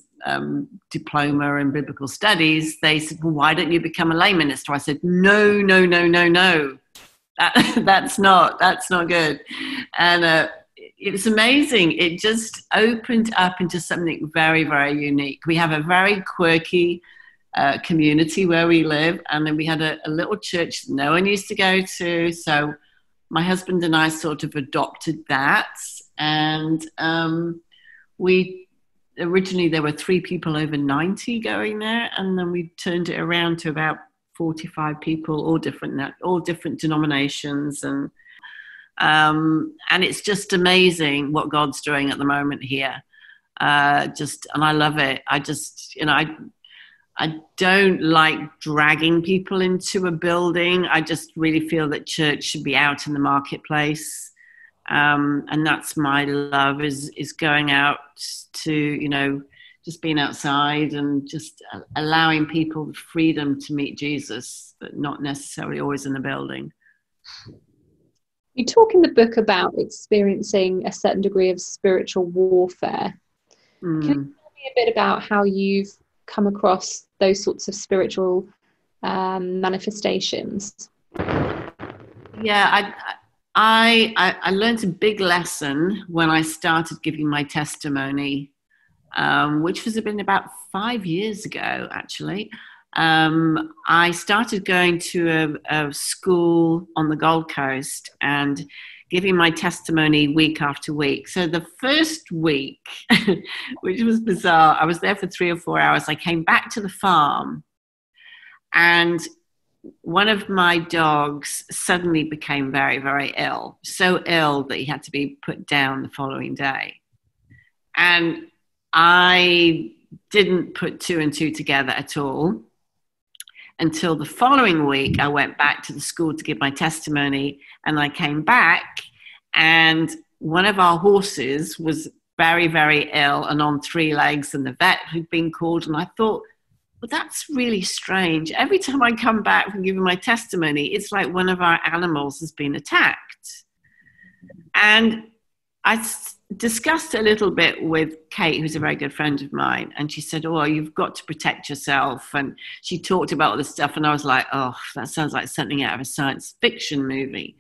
diploma in biblical studies, they said, well, why don't you become a lay minister? I said, no. That's not good. And it was amazing. It just opened up into something very, very unique. We have a very quirky community where we live, and then we had a little church that no one used to go to. So my husband and I sort of adopted that, and originally there were 3 people over 90 going there, and then we turned it around to about 45 people, all different denominations, and it's just amazing what God's doing at the moment here. And I love it. I don't like dragging people into a building. I just really feel that church should be out in the marketplace. And that's my love, is going out to, just being outside and just allowing people the freedom to meet Jesus, but not necessarily always in the building. You talk in the book about experiencing a certain degree of spiritual warfare. Can you tell me a bit about how you've come across those sorts of spiritual manifestations? Yeah, I learned a big lesson when I started giving my testimony, which was been about 5 years ago, actually. I started going to a school on the Gold Coast and giving my testimony week after week. So the first week, which was bizarre, I was there for 3 or 4 hours. I came back to the farm, and one of my dogs suddenly became very, very ill, so ill that he had to be put down the following day. And I didn't put two and two together at all until the following week. I went back to the school to give my testimony, and I came back, and one of our horses was very, very ill and on 3 legs, and the vet had been called. And I thought, well, that's really strange. Every time I come back from giving my testimony, it's like one of our animals has been attacked. And I discussed a little bit with Kate, who's a very good friend of mine, and she said, oh, you've got to protect yourself. And she talked about all this stuff, and I was like, oh, that sounds like something out of a science fiction movie.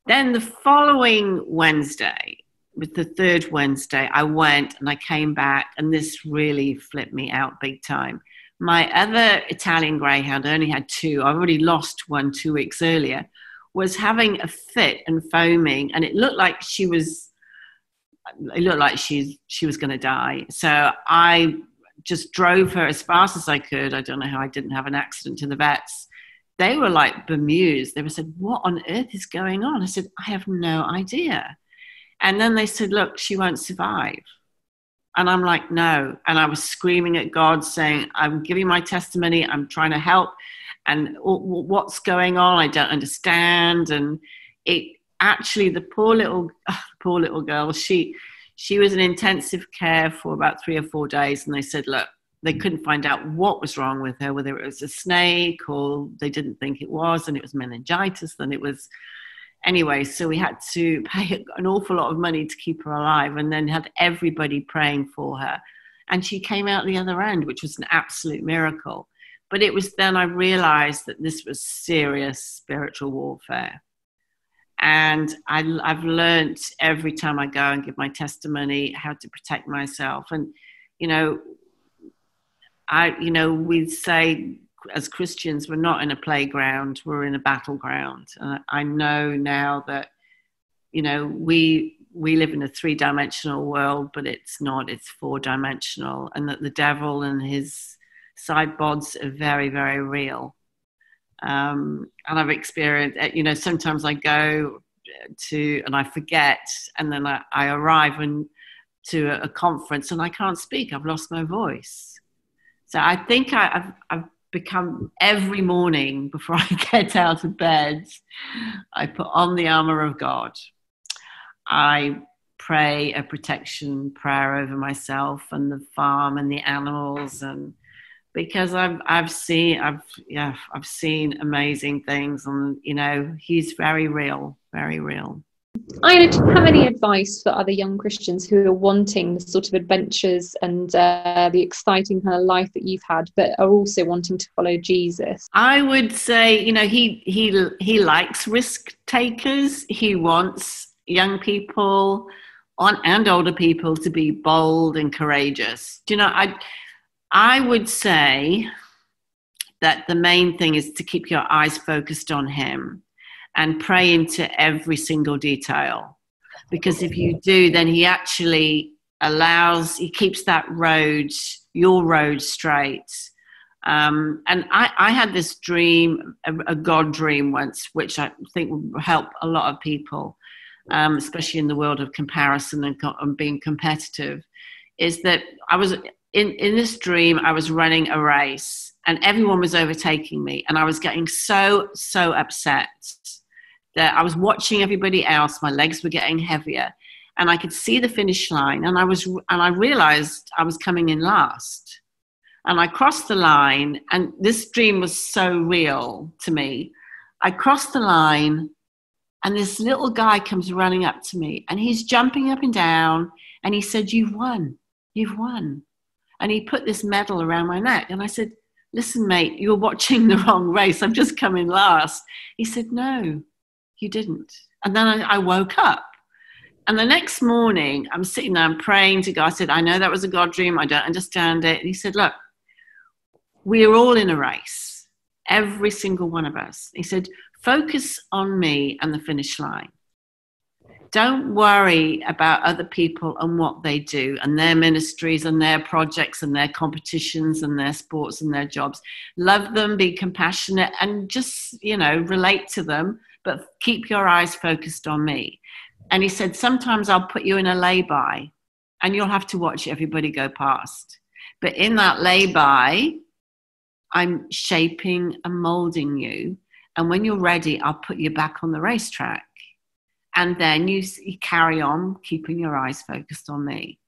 Then the following Wednesday, with the third Wednesday, I went and I came back, and this really flipped me out big time. My other Italian greyhound, I only had 2. I already lost one 2 weeks earlier, was having a fit and foaming, and it looked like she was going to die. So I just drove her as fast as I could. I don't know how I didn't have an accident, to the vets. They were like bemused. They said, what on earth is going on? I said, I have no idea. And then they said, look, she won't survive. And I'm like, no. And I was screaming at God, saying, I'm giving my testimony. I'm trying to help. And what's going on? I don't understand. And it actually, the poor little girl, she was in intensive care for about 3 or 4 days. And they said, look, they couldn't find out what was wrong with her, whether it was a snake or they didn't think it was, and it was meningitis. Then it was... Anyway, so we had to pay an awful lot of money to keep her alive, and then had everybody praying for her. And she came out the other end, which was an absolute miracle. But it was then I realized that this was serious spiritual warfare. And I've learned every time I go and give my testimony how to protect myself. And, we say, as Christians, we're not in a playground, we're in a battleground. And I know now that, we live in a 3-dimensional world, but it's not, it's 4-dimensional, and that the devil and his side bods are very, very real. And I've experienced, sometimes I go and I forget, and then I arrive to a conference and I can't speak, I've lost my voice. So I think I've become, every morning before I get out of bed, I put on the armor of God. I pray a protection prayer over myself and the farm and the animals, and because I've seen amazing things, and he's very real, very real. Iona, do you have any advice for other young Christians who are wanting the sort of adventures and the exciting kind of life that you've had, but are also wanting to follow Jesus? I would say, he likes risk takers. He wants young people and older people to be bold and courageous. I would say that the main thing is to keep your eyes focused on him and pray into every single detail. Because if you do, then he actually he keeps that road, your road, straight. And I had this dream, a God dream once, which I think will help a lot of people, especially in the world of comparison and being competitive, is that I was in this dream, I was running a race and everyone was overtaking me, and I was getting so upset that I was watching everybody else. My legs were getting heavier, and I could see the finish line, and I realized I was coming in last, and I crossed the line. And this dream was so real to me. I crossed the line, and this little guy comes running up to me, and he's jumping up and down, and he said, you've won. And he put this medal around my neck, and I said, listen, mate, you're watching the wrong race. I've just come in last. He said, no, you didn't. And then I woke up. And the next morning, I'm sitting there, I'm praying to God. I said, I know that was a God dream. I don't understand it. And he said, look, we're all in a race, every single one of us. He said, focus on me and the finish line. don't worry about other people and what they do and their ministries and their projects and their competitions and their sports and their jobs. Love them, be compassionate, and just, relate to them, but keep your eyes focused on me. And he said, sometimes I'll put you in a lay-by and you'll have to watch everybody go past. But in that lay-by, I'm shaping and molding you. And when you're ready, I'll put you back on the racetrack. And then you carry on keeping your eyes focused on me.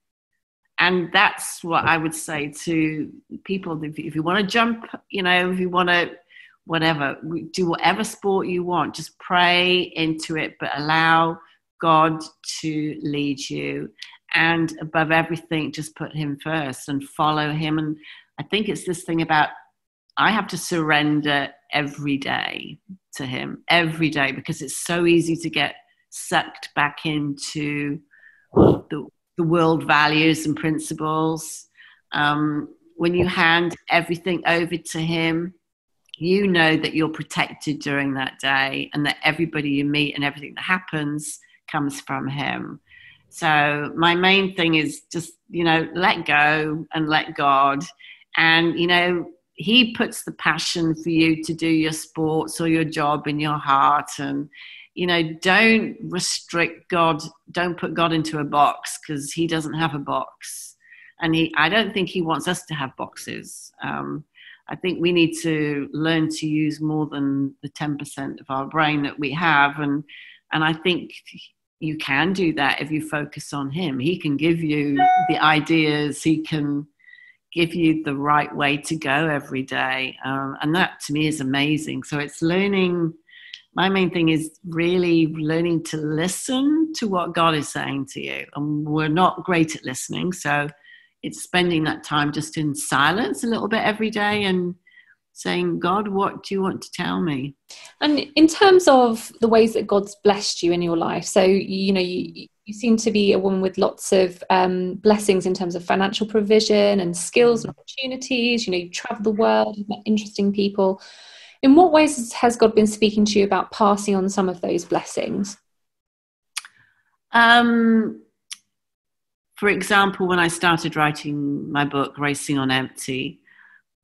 And that's what I would say to people. If you want to jump, if you want to, whatever, do whatever sport you want, just pray into it, but allow God to lead you. And above everything, just put him first and follow him. And I think it's this thing about, I have to surrender every day to him, every day, because it's so easy to get sucked back into the world values and principles. When you hand everything over to him, you know that you're protected during that day and that everybody you meet and everything that happens comes from him. So my main thing is just, let go and let God. And, he puts the passion for you to do your sports or your job in your heart. And, don't restrict God. Don't put God into a box, because he doesn't have a box. And I don't think he wants us to have boxes. I think we need to learn to use more than the 10% of our brain that we have. And I think you can do that if you focus on him. He can give you the ideas. He can give you the right way to go every day. And that to me is amazing. So it's learning. My main thing is really learning to listen to what God is saying to you. And we're not great at listening. So it's spending that time just in silence a little bit every day and saying, God, what do you want to tell me? And in terms of the ways that God's blessed you in your life, so, you seem to be a woman with lots of blessings in terms of financial provision and skills and opportunities. You travel the world, you've met interesting people. In what ways has God been speaking to you about passing on some of those blessings? For example, when I started writing my book, Racing on Empty,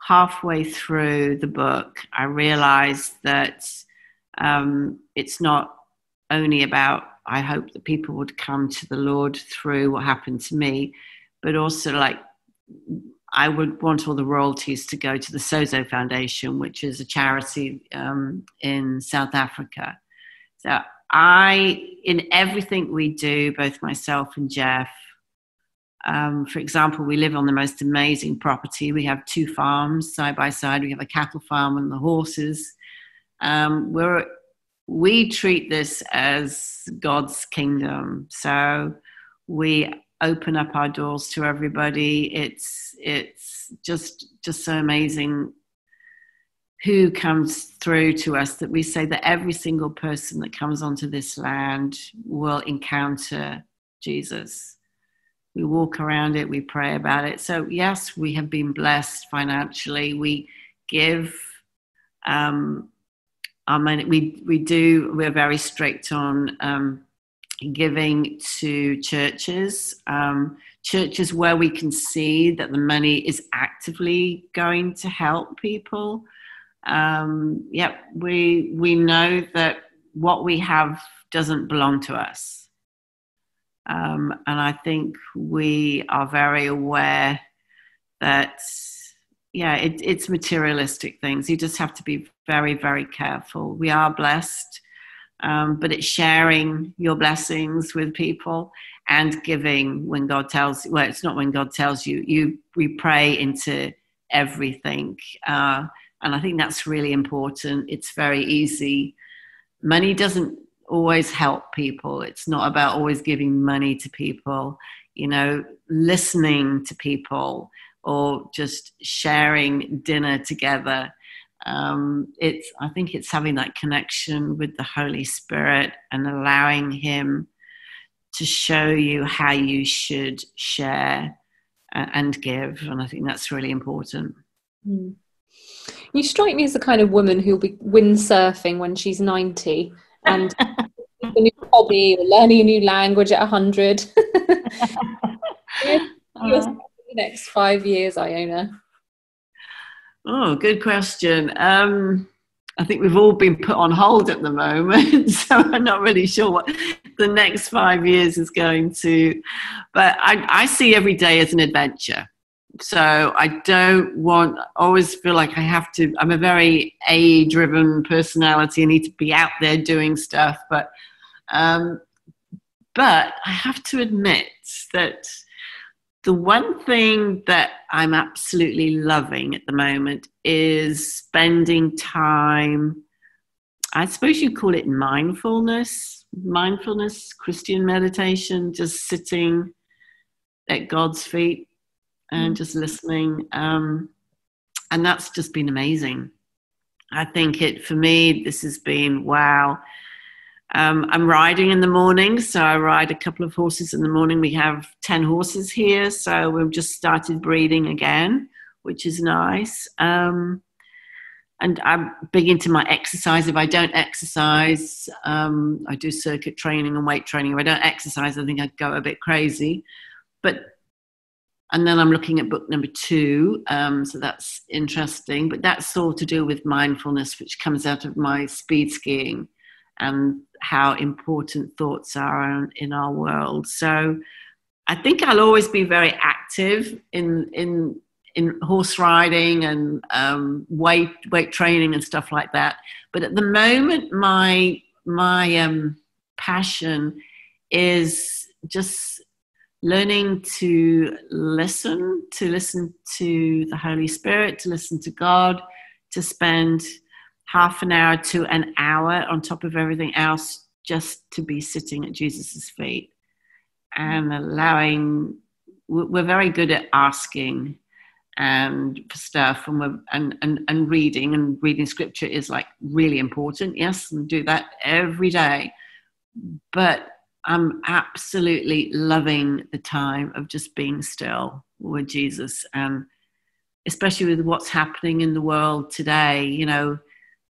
halfway through the book, I realized that it's not only about, I hope that people would come to the Lord through what happened to me, but also I would want all the royalties to go to the Sozo Foundation, which is a charity in South Africa. So in everything we do, both myself and Jeff, for example, we live on the most amazing property. We have 2 farms side by side. We have a cattle farm and the horses. We treat this as God's kingdom. So we open up our doors to everybody. It's just so amazing who comes through to us, that we say that every single person that comes onto this land will encounter Jesus. We walk around it, we pray about it. So yes, we have been blessed financially. We give our money. We're very strict on giving to churches, churches where we can see that the money is actively going to help people. We know that what we have doesn't belong to us. And I think we are very aware that, it's materialistic things. You just have to be very, very careful. We are blessed, but it's sharing your blessings with people and giving when God tells you. Well, it's not when God tells you. We pray into everything. And I think that's really important. It's very easy. Money doesn't always help people. It's not about always giving money to people, listening to people or just sharing dinner together. I think it's having that connection with the Holy Spirit and allowing him to show you how you should share and give. And I think that's really important. Mm. You strike me as the kind of woman who'll be windsurfing when she's 90 and a new hobby or learning a new language at 100? The next 5 years, Iona? Oh, good question. I think we've all been put on hold at the moment, so I'm not really sure what the next 5 years is going to, but I see every day as an adventure. So I always feel like I'm a very A-driven personality. I need to be out there doing stuff, but I have to admit that the one thing that I'm absolutely loving at the moment is spending time, I suppose you'd call it mindfulness, Christian meditation, just sitting at God's feet and just listening. And that's just been amazing. I think for me, this has been, wow. I'm riding in the morning, so I ride a couple of horses in the morning. We have 10 horses here, so we've just started breeding again, which is nice. And I'm big into my exercise. If I don't exercise, I do circuit training and weight training. If I don't exercise, I think I'd go a bit crazy. And then I'm looking at book number 2, so that's interesting. But that's all to do with mindfulness, which comes out of my speed skiing and how important thoughts are in our world. So I think I'll always be very active in horse riding and weight training and stuff like that. But at the moment, my passion is just learning to listen to the Holy Spirit, to listen to God, to spend half an hour to an hour on top of everything else, just to be sitting at Jesus's feet and we're very good at asking and for stuff, and reading scripture is like really important. Yes, and do that every day. But I'm absolutely loving the time of just being still with Jesus, and especially with what's happening in the world today.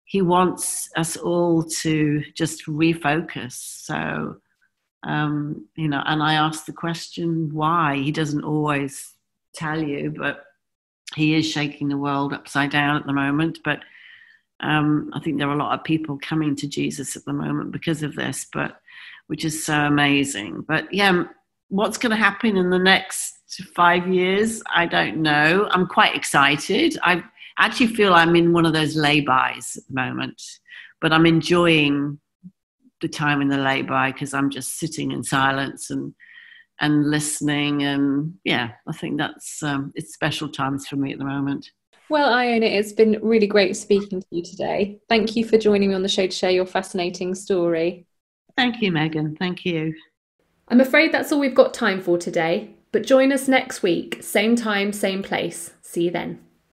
He wants us all to just refocus. So, and I ask the question, why? He doesn't always tell you, but he is shaking the world upside down at the moment. But I think there are a lot of people coming to Jesus at the moment because of this, which is so amazing. But yeah, what's going to happen in the next 5 years? I don't know. I'm quite excited. I actually feel I'm in one of those lay-bys at the moment, but I'm enjoying the time in the lay-by because I'm just sitting in silence and listening. And yeah, I think that's it's special times for me at the moment. Well, Iona, it's been really great speaking to you today. Thank you for joining me on the show to share your fascinating story. Thank you, Megan. Thank you. I'm afraid that's all we've got time for today, but join us next week, same time, same place. See you then.